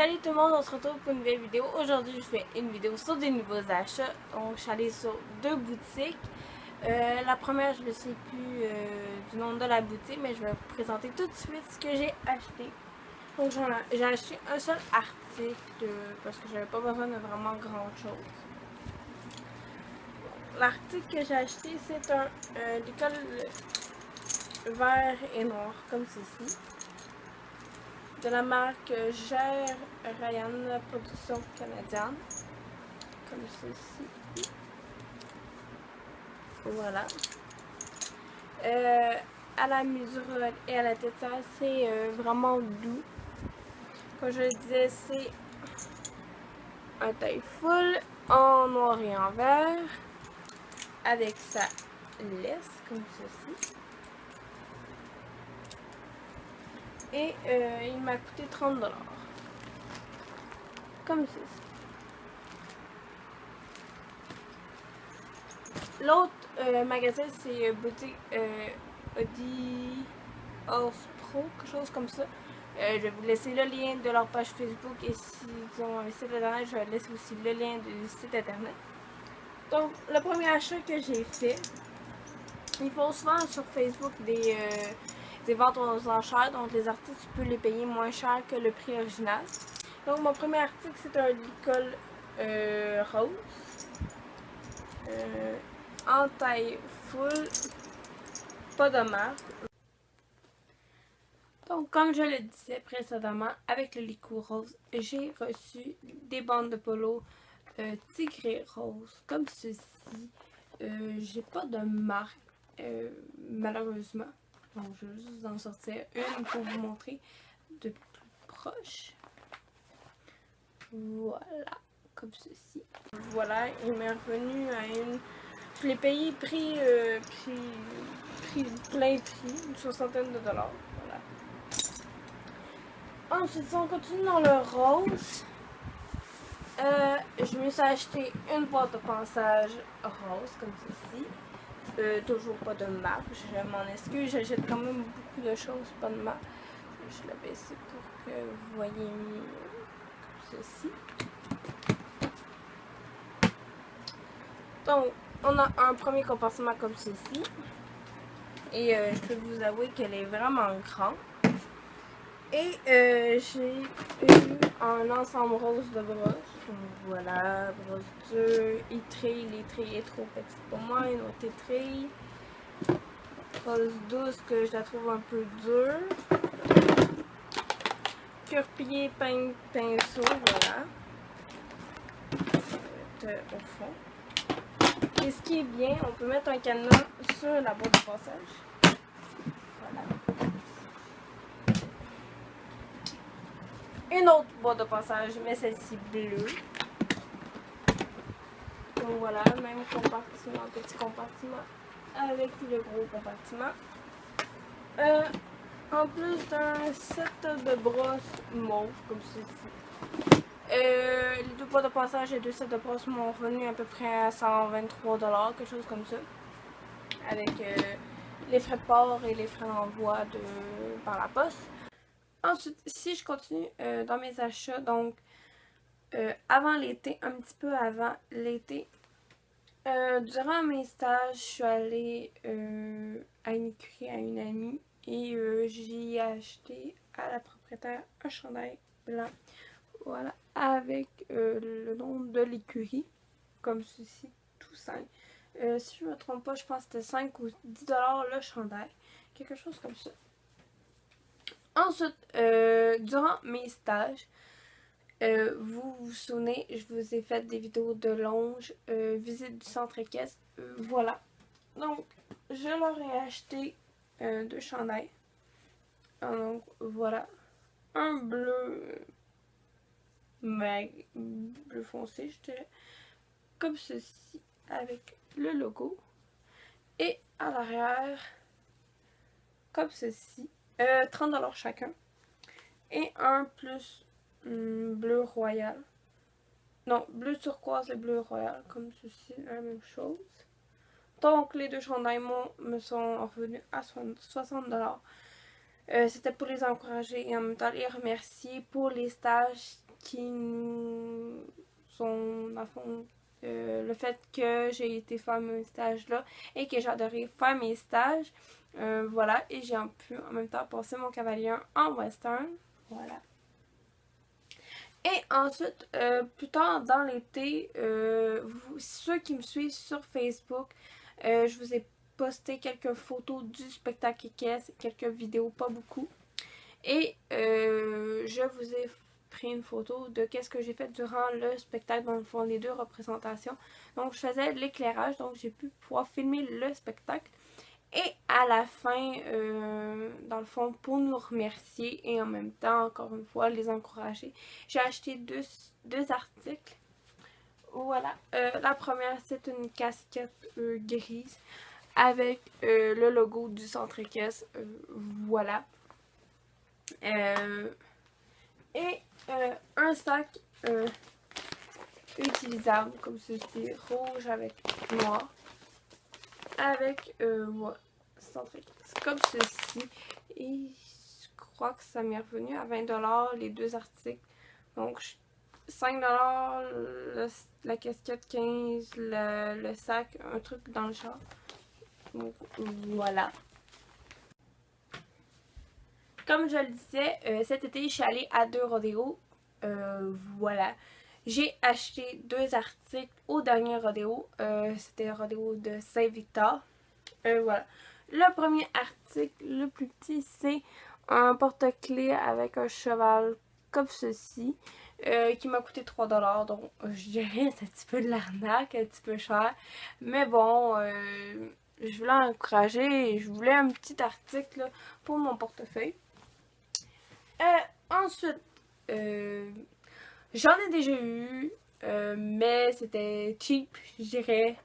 Salut tout le monde, on se retrouve pour une nouvelle vidéo. Aujourd'hui, je fais une vidéo sur des nouveaux achats. Donc, je suis allée sur deux boutiques. La première, je ne sais plus du nom de la boutique, mais je vais vous présenter tout de suite ce que j'ai acheté. Donc, j'ai acheté un seul article parce que j'avais pas besoin de vraiment grand chose. L'article que j'ai acheté, c'est un l'école vert et noir, comme ceci. De la marque Gère Ryan, production canadienne, comme ceci. Voilà. À la mesure et à la tête, c'est vraiment doux. Comme je le disais, c'est un taille full en noir et en vert, avec sa laisse, comme ceci. Et il m'a coûté 30 $. Comme ceci. L'autre magasin, c'est boutique Audi Off Pro, quelque chose comme ça. Je vais vous laisser le lien de leur page Facebook et s'ils ont un site internet, je vais laisser aussi le lien du site internet. Donc, le premier achat que j'ai fait, ils font souvent sur Facebook des ventes aux enchères, donc les articles, tu peux les payer moins cher que le prix original. Donc, mon premier article, c'est un licol rose. En taille full, pas de marque. Donc, comme je le disais précédemment, avec le licou rose, j'ai reçu des bandes de polo tigré rose, comme ceci. J'ai pas de marque, malheureusement. Donc, je vais juste en sortir une pour vous montrer de plus proche. Voilà, comme ceci. Voilà, il m'est revenu à une... Je l'ai payé prix plein prix, une soixantaine de dollars. Voilà. Ensuite, si on continue dans le rose, je me suis acheté une boîte de pansage rose, comme ceci. Toujours pas de marque, je m'en excuse, j'achète quand même beaucoup de choses, pas de marque. Je vais juste la baisser pour que vous voyez mieux, comme ceci. Donc, on a un premier compartiment comme ceci. Et je peux vous avouer qu'elle est vraiment grande. Et j'ai eu un ensemble rose de brosse. Donc voilà, brosse dure, étrille. L'étrille est trop petite pour moi. Une autre étrille. Rose douce que je la trouve un peu dure. Cure-pied, pinceau, voilà. Au fond. Et ce qui est bien, on peut mettre un cadenas sur la boîte de passage. Voilà. Une autre boîte de passage, mais celle-ci bleue. Donc voilà, même compartiment, petit compartiment avec le gros compartiment. En plus d'un set de brosses mauve, comme ceci. Les deux boîtes de passage et deux sets de brosses m'ont revenu à peu près à 123 $, quelque chose comme ça. Avec les frais de port et les frais d'envoi par la poste. Ensuite, si je continue dans mes achats, donc avant l'été, un petit peu avant l'été, durant mes stages, je suis allée à une écurie à une amie et j'ai acheté à la propriétaire un chandail blanc, voilà, avec le nom de l'écurie, comme ceci, tout simple. Si je ne me trompe pas, je pense que c'était 5 ou 10 $ le chandail, quelque chose comme ça. Ensuite, durant mes stages, vous vous souvenez, je vous ai fait des vidéos de longe, visite du centre équestre, voilà. Donc, je leur ai acheté deux chandails. Donc, voilà. Un bleu, bleu foncé, je dirais, comme ceci, avec le logo. Et à l'arrière, comme ceci, 30 $ chacun. Et un plus bleu royal. Non, bleu turquoise et bleu royal, comme ceci, la même chose. Donc, les deux chandails me sont revenus à 60 $. C'était pour les encourager et en même temps les remercier pour les stages qui nous ont, à fond, le fait que j'ai été faire mes stages là et que j'ai adoré faire mes stages. Voilà, et j'ai pu en même temps passer mon cavalier 1 en western. Voilà. Et ensuite, plus tard dans l'été, ceux qui me suivent sur Facebook, je vous ai posté quelques photos du spectacle Kick-Ass, quelques vidéos, pas beaucoup. Et je vous ai pris une photo de qu'est-ce que j'ai fait durant le spectacle, dans le fond, les deux représentations. Donc, je faisais l'éclairage, donc j'ai pu pouvoir filmer le spectacle. Et à la fin, dans le fond, pour nous remercier et en même temps, encore une fois, les encourager, j'ai acheté deux articles. Voilà. La première, c'est une casquette grise avec le logo du centre équestre. Voilà. Et un sac utilisable, comme ceci, rouge avec noir. Avec, voilà, comme ceci. Et je crois que ça m'est revenu à 20$ les deux articles. Donc, 5$ la casquette, 15$, le sac, un truc dans le char. Donc, voilà. Comme je le disais, cet été, je suis allée à 2 rodéos. Voilà. J'ai acheté 2 articles au dernier rodéo. C'était le rodéo de Saint-Victor. Voilà. Le premier article, le plus petit, c'est un porte-clés avec un cheval comme ceci. Qui m'a coûté 3$. Donc, je dirais c'est un petit peu de l'arnaque, un petit peu cher. Mais bon, je voulais encourager et je voulais un petit article là, pour mon portefeuille. Ensuite, j'en ai déjà eu, mais c'était cheap, je dirais.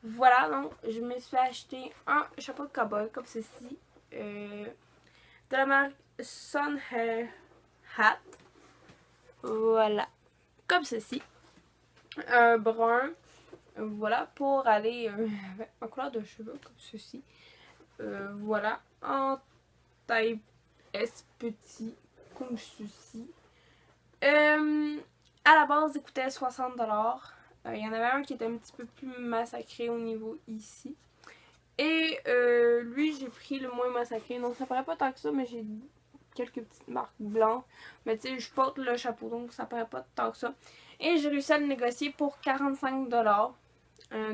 Voilà, donc je me suis acheté un chapeau de cowboy comme ceci, de la marque Sun Hair Hat. Voilà, comme ceci. Un brun, voilà, pour aller avec ma couleur de cheveux, comme ceci. Voilà, en taille S petit, comme ceci. À la base, il coûtait 60$. Il y en avait un qui était un petit peu plus massacré au niveau ici. Et lui, j'ai pris le moins massacré. Donc ça paraît pas tant que ça, mais j'ai quelques petites marques blanches. Mais tu sais, je porte le chapeau, donc ça paraît pas tant que ça. Et j'ai réussi à le négocier pour 45$.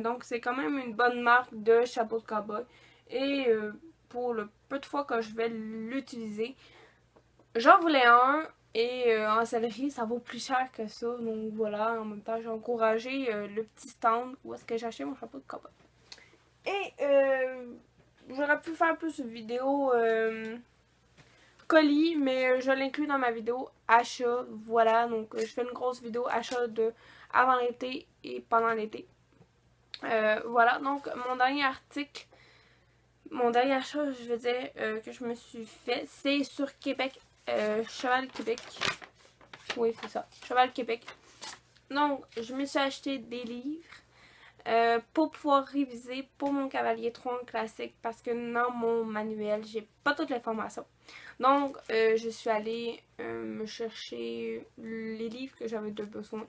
Donc c'est quand même une bonne marque de chapeau de cowboy. Et pour le peu de fois que je vais l'utiliser, j'en voulais un. Et en sellerie, ça vaut plus cher que ça. Donc voilà, en même temps, j'ai encouragé le petit stand où est-ce que j'ai acheté mon chapeau de cowboy. Et j'aurais pu faire plus de vidéos colis, mais je l'inclus dans ma vidéo achat. Voilà, donc je fais une grosse vidéo achat de avant l'été et pendant l'été. Voilà, donc mon dernier article, mon dernier achat, je veux dire, que je me suis fait, c'est sur Québec. Cheval Québec. Oui, c'est ça. Cheval Québec. Donc, je me suis acheté des livres pour pouvoir réviser pour mon cavalier 3 en classique parce que dans mon manuel, j'ai pas toute l'information. Donc, je suis allée me chercher les livres que j'avais de besoin.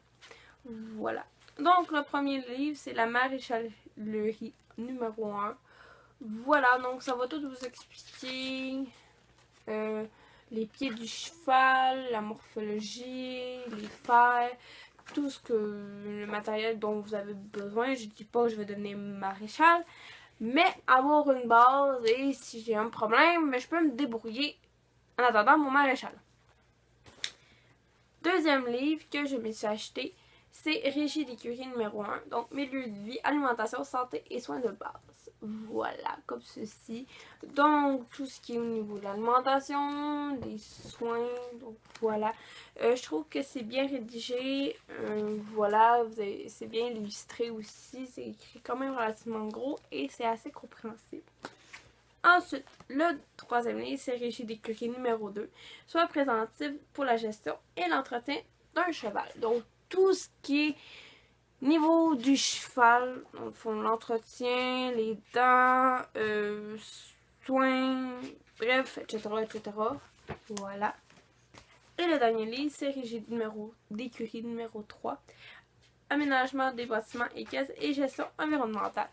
Voilà. Donc, le premier livre, c'est la maréchalerie numéro 1. Voilà, donc ça va tout vous expliquer. Les pieds du cheval, la morphologie, les fers, tout ce que le matériel dont vous avez besoin. Je dis pas que je vais devenir maréchal, mais avoir une base et si j'ai un problème, mais je peux me débrouiller en attendant mon maréchal. Deuxième livre que je me suis acheté, c'est Régie d'écurie numéro 1, donc milieu de vie, alimentation, santé et soins de base. Voilà, comme ceci. Donc, tout ce qui est au niveau de l'alimentation, des soins, donc voilà. Je trouve que c'est bien rédigé, voilà, c'est bien illustré aussi. C'est écrit quand même relativement gros et c'est assez compréhensible. Ensuite, le troisième livre, c'est Régie d'écurie numéro 2, soit préventif pour la gestion et l'entretien d'un cheval. Donc, tout ce qui est niveau du cheval, l'entretien, les dents, soins, bref, etc., etc. Voilà. Et le dernier livre, c'est d'écurie numéro 3. Aménagement des bâtiments et caisses et gestion environnementale.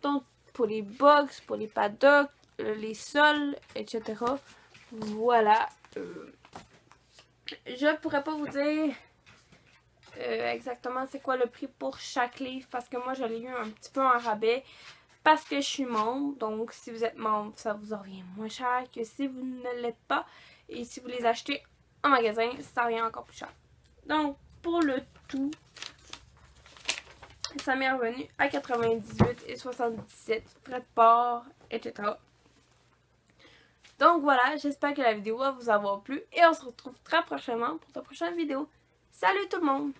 Donc, pour les box, pour les paddocks, les sols, etc. Voilà. Je pourrais pas vous dire exactement c'est quoi le prix pour chaque livre parce que moi je l'ai eu un petit peu en rabais parce que je suis membre. Donc, si vous êtes membre, ça vous en revient moins cher que si vous ne l'êtes pas. Et si vous les achetez en magasin, ça revient encore plus cher. Donc, pour le tout, ça m'est revenu à 98,77 frais de port, etc. Donc voilà, j'espère que la vidéo va vous avoir plu et on se retrouve très prochainement pour de prochaine vidéo. Salut tout le monde!